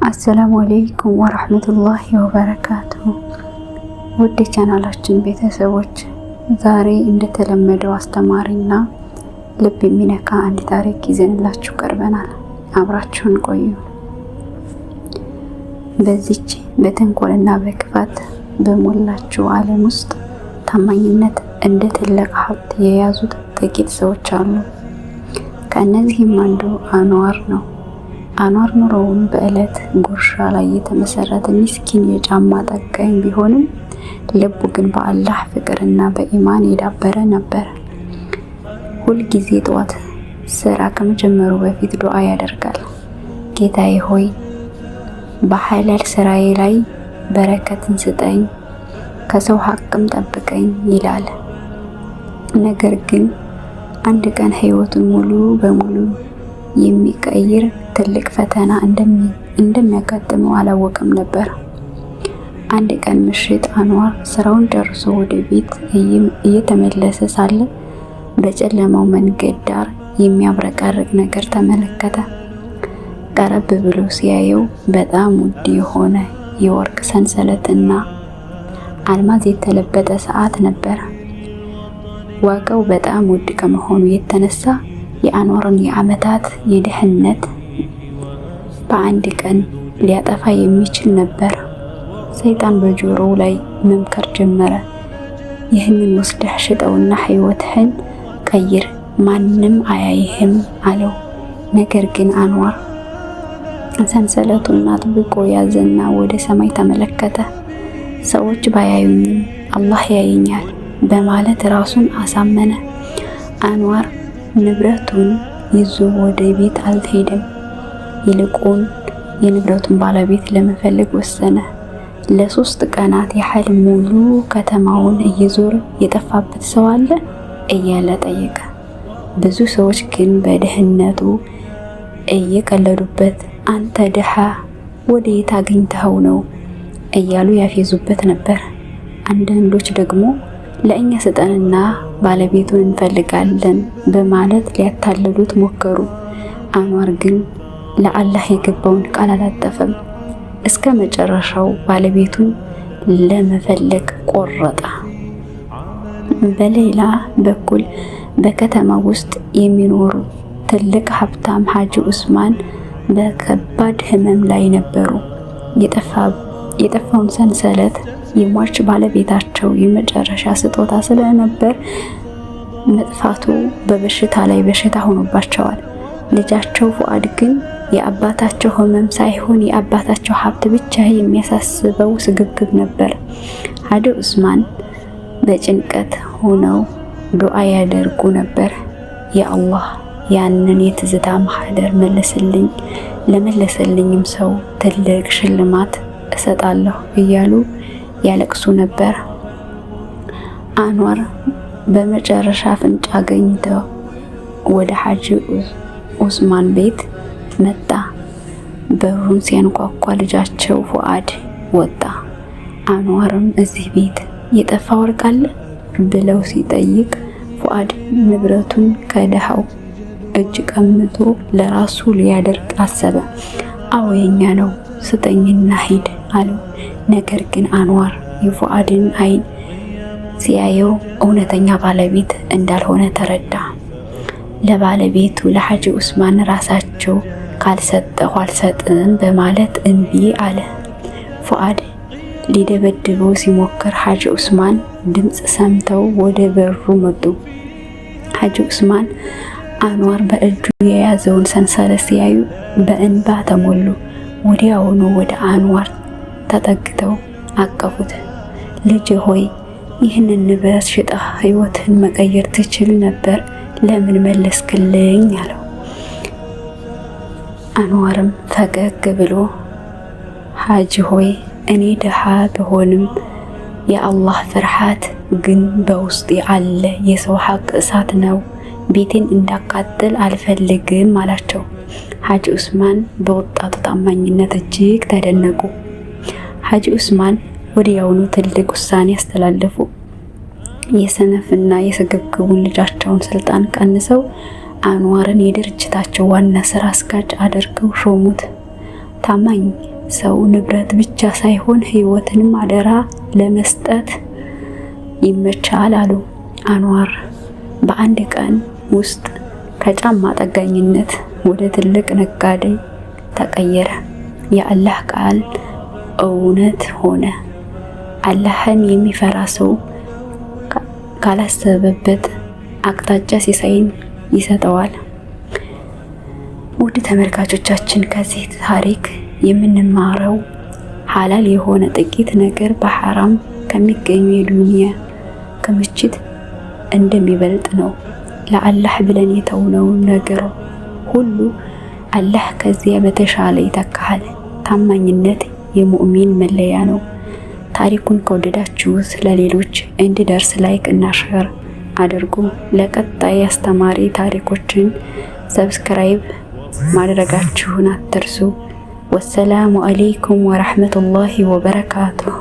አሰላሙ አለይኩም ወራህመቱላሂ ወበረካቱሁ። ውድ ቻናላችን ቤተሰቦች ዛሬ እንደተለመደው አስተማሪና ልብ የሚነካ አንድ ታሪክ ይዘንላችሁ ቀርበናል። አብራችሁን ቆዩ። በዚች በተንኮልና በክፋት በሞላችው ዓለም ውስጥ ታማኝነት እንደ ትልቅ ሀብት የያዙት ጥቂት ሰዎች አሉ። ከእነዚህም አንዱ አንዋር ነው። አንዋር ኑሮውን በእለት ጉርሻ ላይ የተመሰረተ ምስኪን የጫማ ጠጋኝ ቢሆንም ልቡ ግን በአላህ ፍቅርና በኢማን የዳበረ ነበር። ሁልጊዜ ጠዋት ስራ ከመጀመሩ በፊት ዱዓ ያደርጋል። ጌታዬ ሆይ በሐላል ስራዬ ላይ በረከትን ስጠኝ፣ ከሰው ሐቅም ጠብቀኝ ይላል። ነገር ግን አንድ ቀን ህይወቱን ሙሉ በሙሉ የሚቀይር ትልቅ ፈተና እንደሚያጋጥመው አላወቀም ነበር። አንድ ቀን ምሽት አንዋር ስራውን ጨርሶ ወደ ቤት እየተመለሰ ሳለ በጨለማው መንገድ ዳር የሚያብረቀርቅ ነገር ተመለከተ። ቀረብ ብሎ ሲያየው በጣም ውድ የሆነ የወርቅ ሰንሰለትና አልማዝ የተለበጠ ሰዓት ነበር። ዋጋው በጣም ውድ ከመሆኑ የተነሳ የአንዋርን የዓመታት የድህነት በአንድ ቀን ሊያጠፋ የሚችል ነበር። ሰይጣን በጆሮው ላይ መምከር ጀመረ። ይህንን ወስደህ ሽጠውና ህይወትህን ቀይር፣ ማንም አያይህም አለው። ነገር ግን አንዋር ሰንሰለቱን አጥብቆ ያዘና ወደ ሰማይ ተመለከተ። ሰዎች ባያዩኝም አላህ ያየኛል በማለት ራሱን አሳመነ። አንዋር ንብረቱን ይዞ ወደ ቤት አልሄደም። ይልቁን የንብረቱን ባለቤት ለመፈለግ ወሰነ። ለ3 ቀናት ያህል ሙሉ ከተማውን እየዞረ የጠፋበት ሰው አለ እያለ ጠየቀ። ብዙ ሰዎች ግን በድህነቱ እየቀለዱበት አንተ ድሃ ወዴት አግኝተኸው ነው እያሉ ያፌዙበት ነበር። አንዳንዶች ደግሞ ለእኛ ስጠንና ባለቤቱን እንፈልጋለን በማለት ሊያታልሉት ሞከሩ። አንዋር ግን ለአላህ የገባውን ቃል አላጠፈም። እስከ መጨረሻው ባለቤቱን ለመፈለግ ቆረጠ። በሌላ በኩል በከተማ ውስጥ የሚኖሩ ትልቅ ሀብታም ሐጂ ዑስማን በከባድ ህመም ላይ ነበሩ። የጠፋውን ሰንሰለት የሟች ባለቤታቸው የመጨረሻ ስጦታ ስለነበር መጥፋቱ በበሽታ ላይ በሽታ ሆኖባቸዋል። ልጃቸው ፉአድ ግን የአባታቸው ህመም ሳይሆን የአባታቸው ሀብት ብቻ የሚያሳስበው ስግብግብ ነበር። ሐጂ ዑስማን በጭንቀት ሆነው ዱዓ ያደርጉ ነበር። ያ አላህ ያንን የትዝታ ማህደር መለስልኝ፣ ለመለሰልኝም ሰው ትልቅ ሽልማት እሰጣለሁ እያሉ ያለቅሱ ነበር። አንዋር በመጨረሻ ፍንጭ አገኝተው ወደ ሐጂ ዑስማን ቤት መጣ። በሩን ሲያንኳኳ ልጃቸው ፉአድ ወጣ። አንዋርም እዚህ ቤት የጠፋ ወርቅ አለ ብለው ሲጠይቅ ፉአድ ንብረቱን ከደሃው እጅ ቀምቶ ለራሱ ሊያደርግ አሰበ። አዎ የኛ ነው፣ ስጠኝና ሂድ አለው። ነገር ግን አንዋር የፉአድን አይን ሲያየው እውነተኛ ባለቤት እንዳልሆነ ተረዳ። ለባለቤቱ ለሐጂ ዑስማን ራሳቸው ካልሰጠሁ አልሰጥም በማለት እምቢ አለ። ፉአድ ሊደበድበው ሲሞክር ሐጂ ዑስማን ድምፅ ሰምተው ወደ በሩ መጡ። ሐጂ ዑስማን አንዋር በእጁ የያዘውን ሰንሰለት ሲያዩ በእንባ ተሞሉ። ወዲያውኑ ወደ አንዋር ተጠግተው አቀፉት። ልጅ ሆይ ይህንን ንብረት ሽጠህ ህይወትን መቀየር ትችል ነበር፣ ለምን መለስክልኝ አለው። አንዋርም ፈገግ ብሎ ሐጂ ሆይ እኔ ድሃ ብሆንም የአላህ ፍርሃት ግን በውስጤ አለ፣ የሰው ሐቅ እሳት ነው፣ ቤቴን እንዳቃጥል አልፈልግም አላቸው። ሐጂ ዑስማን በወጣቱ ታማኝነት እጅግ ተደነቁ። ሐጂ ዑስማን ወዲያውኑ ትልቅ ውሳኔ ያስተላለፉ። የሰነፍና የስግብግቡን ልጃቸውን ስልጣን ቀንሰው አንዋርን የድርጅታቸው ዋና ስራ አስኪያጅ አድርገው ሾሙት። ታማኝ ሰው ንብረት ብቻ ሳይሆን ህይወትንም አደራ ለመስጠት ይመቻል አሉ አንዋር። በአንድ ቀን ውስጥ ከጫማ ጠጋኝነት ወደ ትልቅ ነጋዴ ተቀየረ። የአላህ ቃል እውነት ሆነ። አላህን የሚፈራ ሰው ካላሰበበት አቅጣጫ ሲሳይን ይሰጠዋል። ውድ ተመልካቾቻችን ከዚህ ታሪክ የምንማረው ሐላል የሆነ ጥቂት ነገር በሐራም ከሚገኙ የዱንያ ክምችት እንደሚበልጥ ነው። ለአላህ ብለን የተውነው ነገር ሁሉ አላህ ከዚያ በተሻለ ይተካል። ታማኝነት የሙእሚን መለያ ነው። ታሪኩን ከወደዳችሁት ለሌሎች እንዲደርስ ላይክ እና ሼር አድርጉ። ለቀጣይ አስተማሪ ታሪኮችን ሰብስክራይብ ማድረጋችሁን አትርሱ። ወሰላሙ አለይኩም ወራህመቱላሂ ወበረካቱሁ።